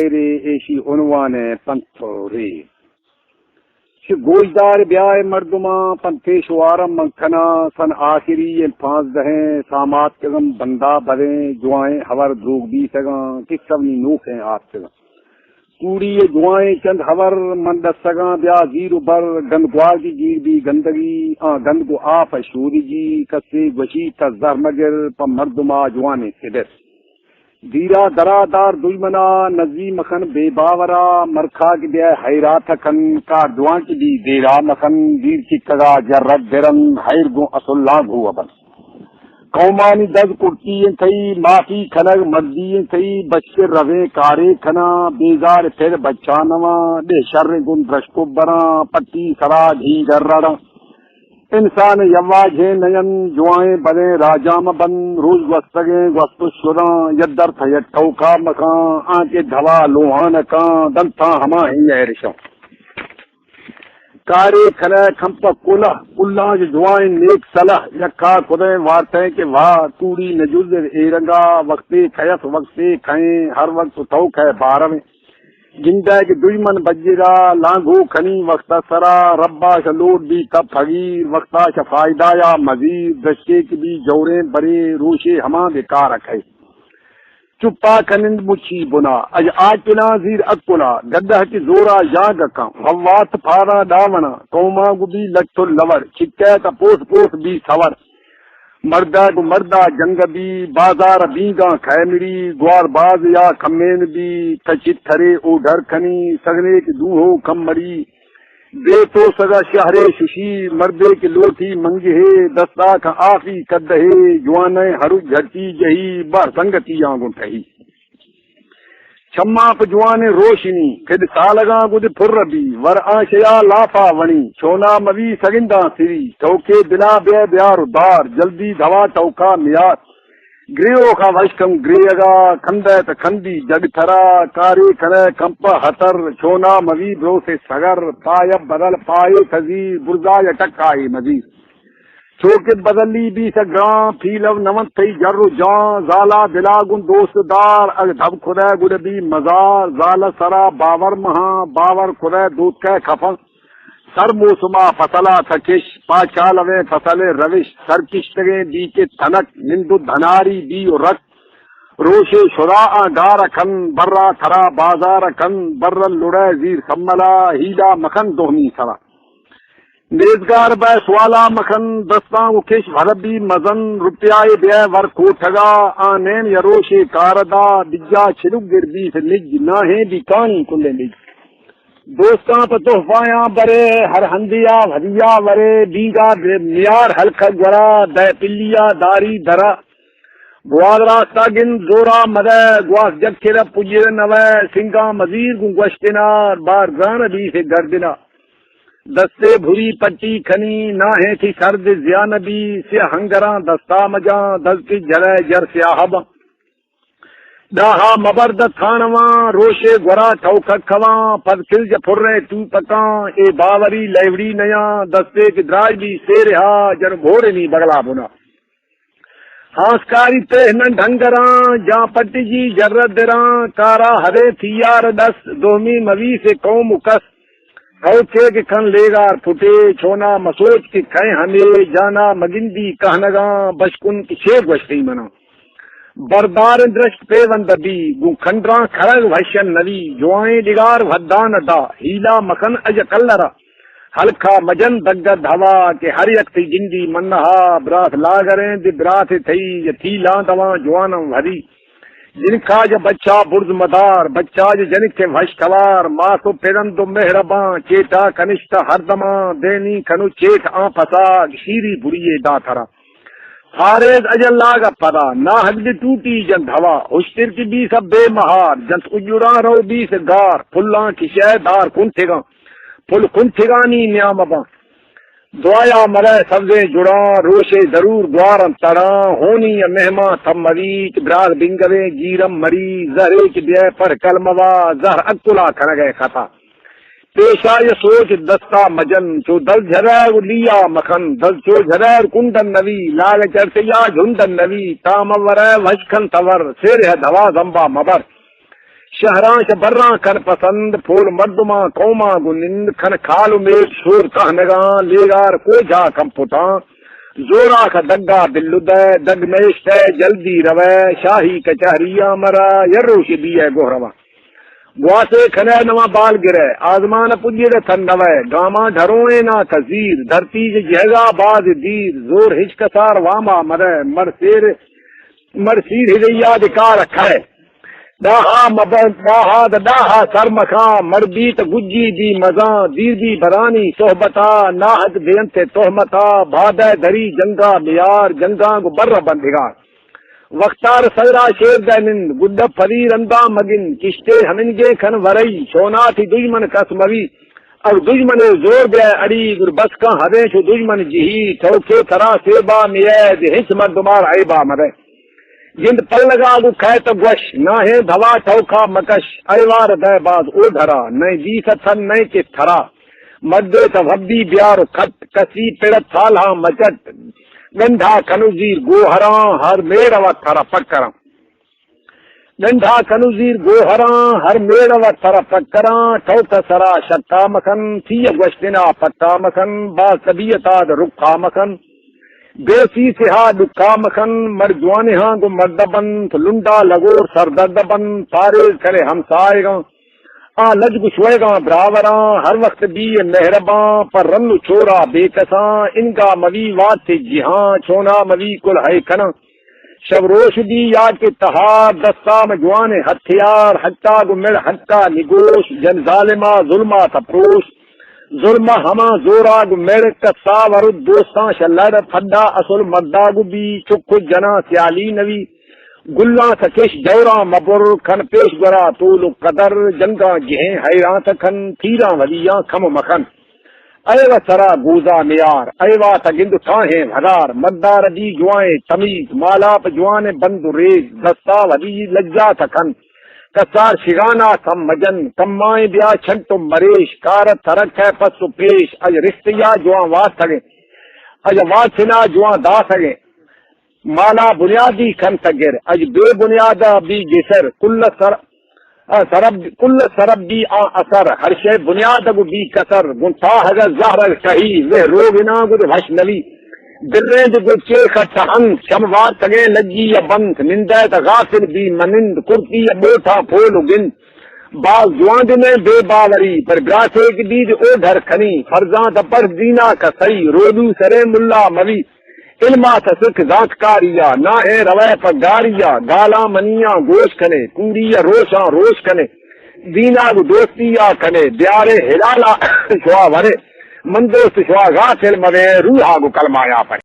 شیرے ایشی عنوان پنتھورے گوشدار بیائے مردماں پنتیش وارم منکھنا سن آخری 15 سامات کگم بندہ بدیں جوائیں ہور دروگ بھی سگاں کس سبنی نوکھیں آپ سگاں کوڑی جوائیں چند ہور مند سگاں بیا زیر بر گندگوار کی گیر بھی گندگی گند کو آپ شوری جی کسے گوشی تزر مگر پا مردما جوانے سدر دیرا درا دار دلمنا نزی مخن بے باورا مرکھا کی بیا حیرات کن کار دوان کی بھی دیرا مخن دیر کی کگا جرد درن حیر گو اصل لاغو ابن قومانی دز کرتی تھی معافی کھنگ مردی تھی بچے روے کارے کھنا بیزار پھر بچہ نوا بے شر گن درشکو برا پٹی سرا گھی گرڑا انسان یواج ہے نین جوائیں بنے راجام بن روز وستگیں وست شداں یدر تھیت ٹوکا مکان آنکے دھوا لوہان کان دلتا ہما ہی ایرشاں کارے کھلے کھمپا کلہ کلاج جوائیں نیک صلح یکا خدے وارتے کے واہ کوڑی نجوز ایرنگا وقتے کھیس وقتے کھائیں ہر وقت توک ہے بارہ جندہ کے دشمن بجیگا لانگو کھنی وقتا سرا ربا شلوٹ بھی تب پھگیر وقتا شفائدہ یا مزید دشتے کی بھی جوریں برے روشے ہما بیکار رکھے چپا کنند مچھی بنا اج آج پنا زیر اکنا گدہ کی زورا یا گکاں غوات پھارا ڈاونا قوما گو بھی لچو لور چکے تا پوس پوس بھی سور مردہ کو مردہ جنگ بھی بازار بیگاں خیمری گوار باز یا کمین بھی کچت تھرے او ڈر کھنی سگنے کی دوہو کم مری بے تو سگا شہرے ششی مردے کی لوٹی منگی ہے دستا کا آفی کد ہے جوانے ہرو جھٹی جہی بار سنگتی آنگوں ٹھہی چھما پجوانے روشنی کد سالگاں گد پھر بھی ور آشیا لافا ونی چھونا موی سگنداں سری ٹوکے بلا بے بیار دار جلدی دھوا ٹوکا میار گریو کا وشکم گریگا کندے کندی جگ تھرا کاری کھنے کمپا ہتر چھونا موی برو سے سگر پایا بدل پائے خزیر برزا ٹکائی مزید چوکت بدلی بھی سگراں پھیلو نمن تھی جرو جان زالا دلا گن دوست دار اگ دھب خدے گڑ بھی مزار زال سرا باور مہاں باور خدے دودھ کے کھفن سر موسما فصلا تھکش پاچال میں فصل روش سر کشتگیں دی کے تھنک نندو دھناری بھی رک روشے شراء گار کھن برا تھرا بازار کھن برل لڑے زیر سملا ہیلا مکھن دوہنی سرا نیزگار بے سوالا مکھن دستاں کو کش بھربی مزن روپیہ بے ور کو ٹھگا آنین یروشے کاردا بجا چھلک گر بیس نج نہ ہے بھی کانی کلے نج دوستاں پہ تحفایاں برے ہر ہندیا ہدیا ورے بیگا میار ہلکھا گرا دے پلیا داری درا گواد راستہ گن زورا مدے گواس جگ کھیرا پجیر نوے سنگا مزید گنگوشتنا بار گران بھی سے گردنا دستے بھری پٹی کھنی نہ ہے تھی سرد زیان بھی سے ہنگراں دستا مجاں دس کی جرے جر سیاہب ڈاہا مبرد تھانواں روشے گورا ٹوکھ کھواں پد کھل جپھرے تو پکاں اے باوری لیوڑی نیاں دستے کی دراج بھی سے رہا جر گھوڑے نہیں بگلا بنا ہانسکاری تہن ڈھنگراں جاں پٹی جی جرد دراں کارا ہرے تھیار دس دومی موی سے قوم کس اوچے کے کھن لے گار پھٹے چھونا مسوچ کے کھائیں ہمیں جانا مگندی کہنگاں بشکن کی شیب وشتی منا بردار درشت پیوند بھی گو کھنڈراں کھرگ وشن نوی جوائیں ڈگار ودان دا ہیلا مکھن اج کلرا ہلکا مجن دگد دھوا کے ہر یک تھی جندی منہا برات لاگریں دی برات تھی یہ تھی لان دواں جوانم ہری جن کا جو بچہ برز مدار بچہ جو جن کے وشکوار ماں تو پیرن تو مہرباں چیٹا کنشتا ہر دماں دینی کنو چیٹ آن پسا شیری بڑیے دا تھرا خارز اجل لاغ پدا نا حد ٹوٹی جن دھوا ہوشتر کی بھی سب بے مہار جنس اجڑا رو بھی سے گار پھلاں کی شہدار کن تھگا پھل کن تھگانی نیام باں دعایا مرے سبزے جڑا روشے ضرور دوارم تڑا ہونی مہماں تھم مریچ براد بنگوے گیرم مری زہرے کی بے پر کلموا زہر اکلا کھن گئے خطا پیشا یہ سوچ دستا مجن چو دل جھریر لیا مکھن دل چو جھریر کنڈن نوی لاگ چرسیا جھنڈن نوی تام ورے وشکن تور سیر ہے دوا زمبا مبر شہراں شبراں کن پسند پھول مردماں قوماں گنند کھن کھال میٹ شور کہنگاں لیگار کو جا کم پٹاں زورا کا دگا بلدے دگ میشتے جلدی روے شاہی کچہریاں مرا یروش بھی ہے گوہرواں گواسے کھنے نواں بال گرے آزمان پجے تھن نوے گاما ڈھرونے نہ تزیر دھرتی جہگا باز دیر زور ہچکسار واما مرے مرسیر ہدیا دکار کھائے ڈاہا ڈاہا ڈاہا سر مکھاں مربیت گجی دی مزاں دیر دی برانی صحبتا ناحد بینتے تہمتا بھادے دری جنگا بیار جنگاں کو بر بندگار وقتار سگرا شیر دینند گڈ فریر اندا مگن کشتے ہمنگے کھن ورئی شونا تھی دشمن کس موی اب دشمن زور بے اڑی گر بس کا ہدے شو دشمن جہی ٹھوکے تھرا سیبا میید ہنس مردمار عیبا مرے جند پل لگا گو کھائے تو گوش نہ ہے دھوا ٹھوکا مکش ایوار دے باز او دھرا نئے جی ستھن نئے کے تھرا مدے تبدی بیار کھٹ کسی پیڑت سالہ مچٹ گنڈا کنوزیر گوہراں ہر میڑ و تھرا پکراں گنڈا کنوزیر گوہراں ہر میڑ و تھرا پکراں ٹھوک سرا شتا مکھن تھی گوشتنا پٹا مکھن با طبیعتا رکھا مکھن بیسی سہا ڈکا مکھن مرجوانے ہاں کو مردبن لنڈا لگور سردردبن پارے کرے ہمسائے گا آ لج گشوئے گا براوراں ہر وقت بھی مہرباں پر رن چھوڑا بے کساں ان کا موی وات سے جہاں چھونا موی کل ہے کنا شب روش بھی یاد کے تہار دستا میں جوان ہتھیار ہٹا گو مڑ ہٹا نگوش جن ظالمہ ظلمہ تپروش ظلمہ ہما زورا گو مڑ کسا ورد دوستاں شلڑ پھڈا اصل مردا گو بھی چک جنا سیالی نوی گلاں تکش جوراں مبر کھن پیش گرا طول قدر جنگاں جہیں حیران تکھن تیراں ولیاں کھم مکھن ایوا سرا گوزا میار ایوا تگند تھاہیں ہزار مدار دی جوائیں تمیز مالاپ جوان بند ریز دستا ولی لجا تکھن کسار شگانا کم مجن کمائیں بیا چھنٹو مریش کارت ترک ہے پس پیش اج رشتیا جوان وات سگے اج واسنا جوان دا سگے مالا بنیادی کھن سگر اج بے بنیادہ بھی جسر کل سرب بھی آ اثر ہر شے بنیاد گو بھی کسر گنتا ہگر زہر شہی وہ روگنا گو بھش نوی درند گو چیخ تہن شموار تگے لگی یا بند نندیت غافل بھی منند کرتی یا بیٹھا پھول گن باز جواند میں بے باوری پر گراسے کی دید او دھر کھنی فرزاں پر دینا کا سی رودو سرے ملا موی علما سکھ ذات کاریا نہ ہے روے پر گاریا گالا منیا گوش کنے کوریا روشاں روش کنے دینا گو دوستیا کنے دیارے ہلالا شوا ورے مندوست شوا غافل موے روحا گو کلمایا پر